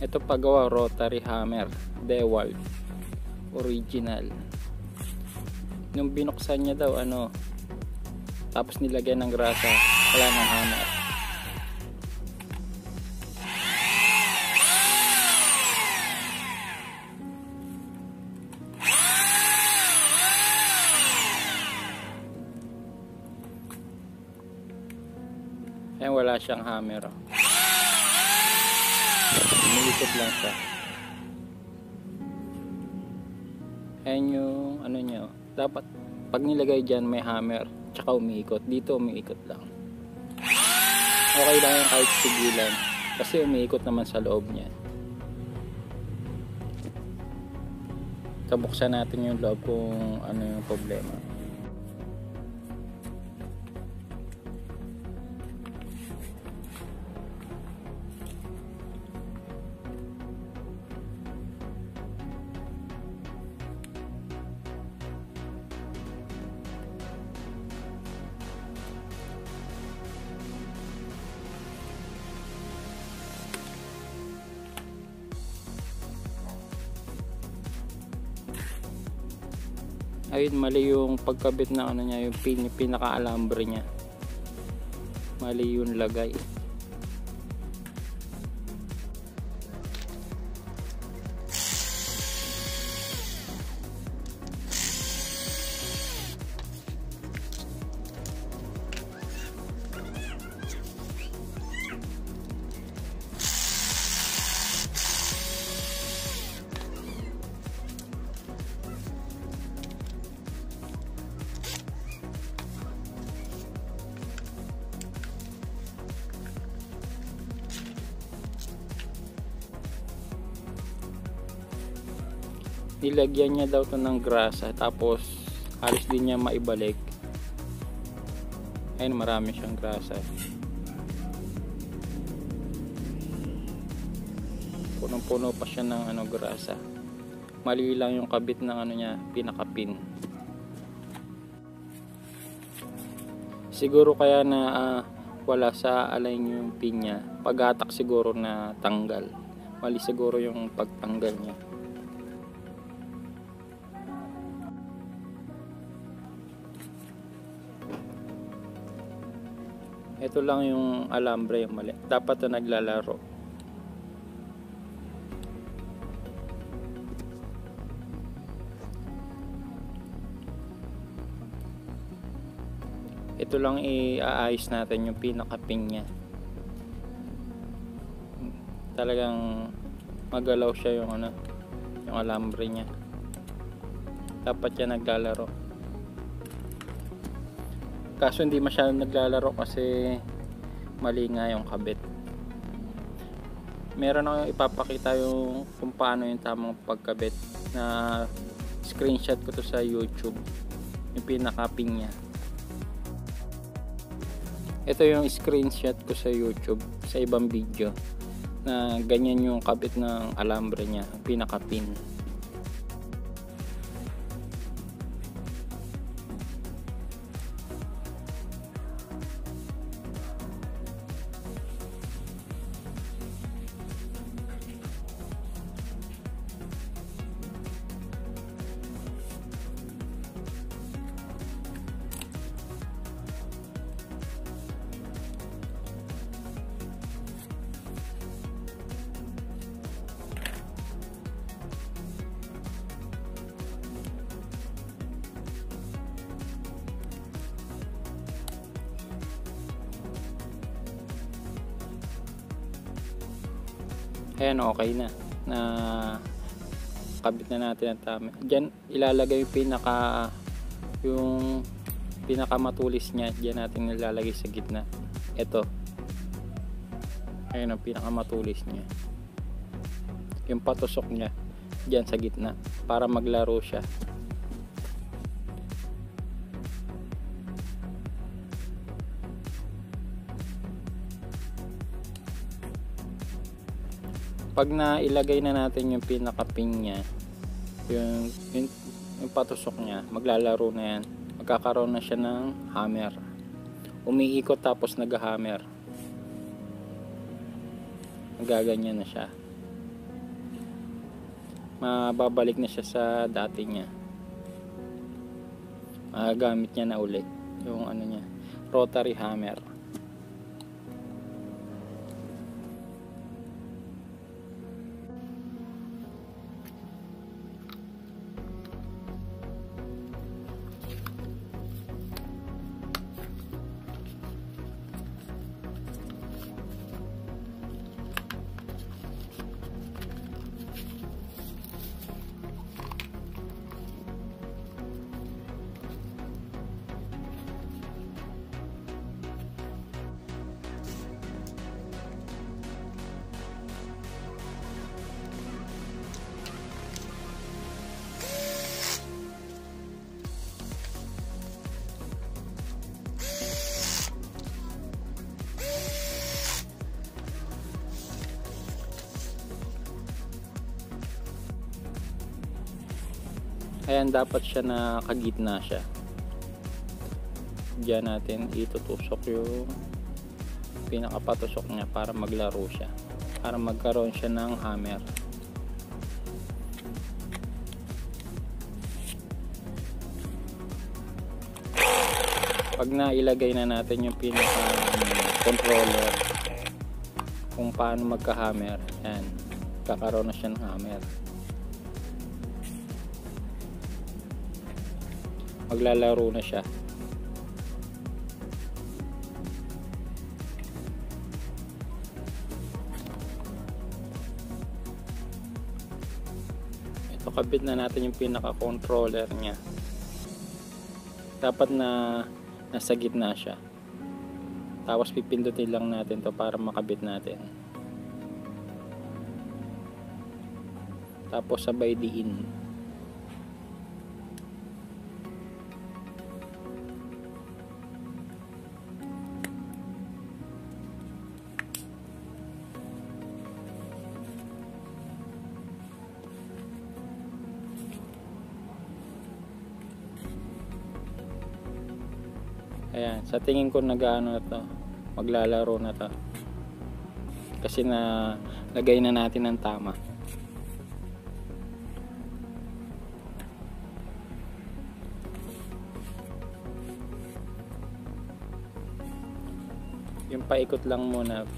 Ito pagawa rotary hammer DeWalt original. Nung binuksan niya daw tapos nilagyan ng grasa, wala nang hammer. Ayan, wala siyang hammer. Umiikot lang siya. Ayan yung niya. Dapat pag nilagay dyan may hammer tsaka umiikot. Dito umiikot lang. Okay lang yan kahit sigilan kasi umiikot naman sa loob niya. Kabuksan natin yung loob kung ano yung problema. Ayun, mali yung pagkabit ng niya, yung pinaka-alambre niya. Mali yung lagay. Nilagyan niya daw to ng grasa tapos halos din niya maibalik. Ayun, marami siyang grasa. Punong-puno pa siya ng grasa. Mali lang yung kabit ng niya, pinaka-pin. Siguro kaya na wala sa align yung pin niya. Pag-atak siguro na tanggal. Mali siguro yung pagtanggal niya. Ito lang yung alambre yung mali. Dapat na naglalaro. Ito lang i-aayos natin yung pinaka-pin niya. Talagang magalaw siya yung yung alambre niya. Dapat yan naglalaro. Kaso hindi masyadong naglalaro kasi mali nga yung kabit. Meron akong ipapakita yung kung paano yung tamang pagkabit na screenshot ko to sa YouTube, yung pinaka-pin niya. Ito yung screenshot ko sa YouTube sa ibang video na ganyan yung kabit ng alambre niya, pinaka-pin. Ayan, okay na kabit na natin ang tama. Diyan ilalagay yung pinaka matulis niya. Diyan natin nilalagay sa gitna. Ito, ayun ang pinaka matulis niya, yung patusok niya diyan sa gitna para maglaro siya. Pag nailagay na natin yung pinaka-pin niya, yung patusok niya, maglalaro na yan. Magkakaroon na siya ng hammer umiikot tapos nag-hammer. Gaganyan na siya. Mababalik na siya sa dati niya. Magagamit niya na ulit yung ano niya, rotary hammer. Ayan, dapat siya nakagitna siya. Diyan natin itutusok yung pinakapatusok niya para maglaro siya, para magkaroon siya ng hammer. Pag nailagay na natin yung pinaka controller kung paano magka-hammer, yan, kakaroon na siya ng hammer. Maglalaro na siya. Ito, kabit na natin yung pinaka controller niya. Dapat na nasa gitna siya. Tapos pipindutin lang natin to para makabit natin. Tapos sabay diin. Ayan, sa tingin ko nag-ano na to, maglalaro na to. Kasi na lagay na natin ng tama. Yung paikot lang muna.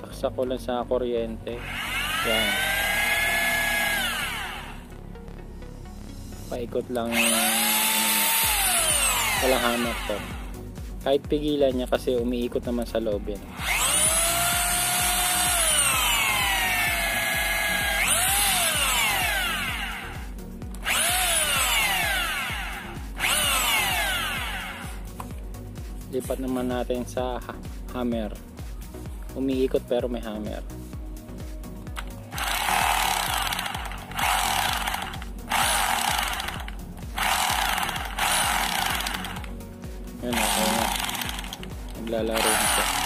Saksak ko lang sa kuryente. Yan. Paikot lang walang hammer to. Kahit pigilan niya kasi umiikot naman sa loob yan. Lipat naman natin sa hammer. Umiikot pero may hammer. Yan, okay na. Naglalaro na siya.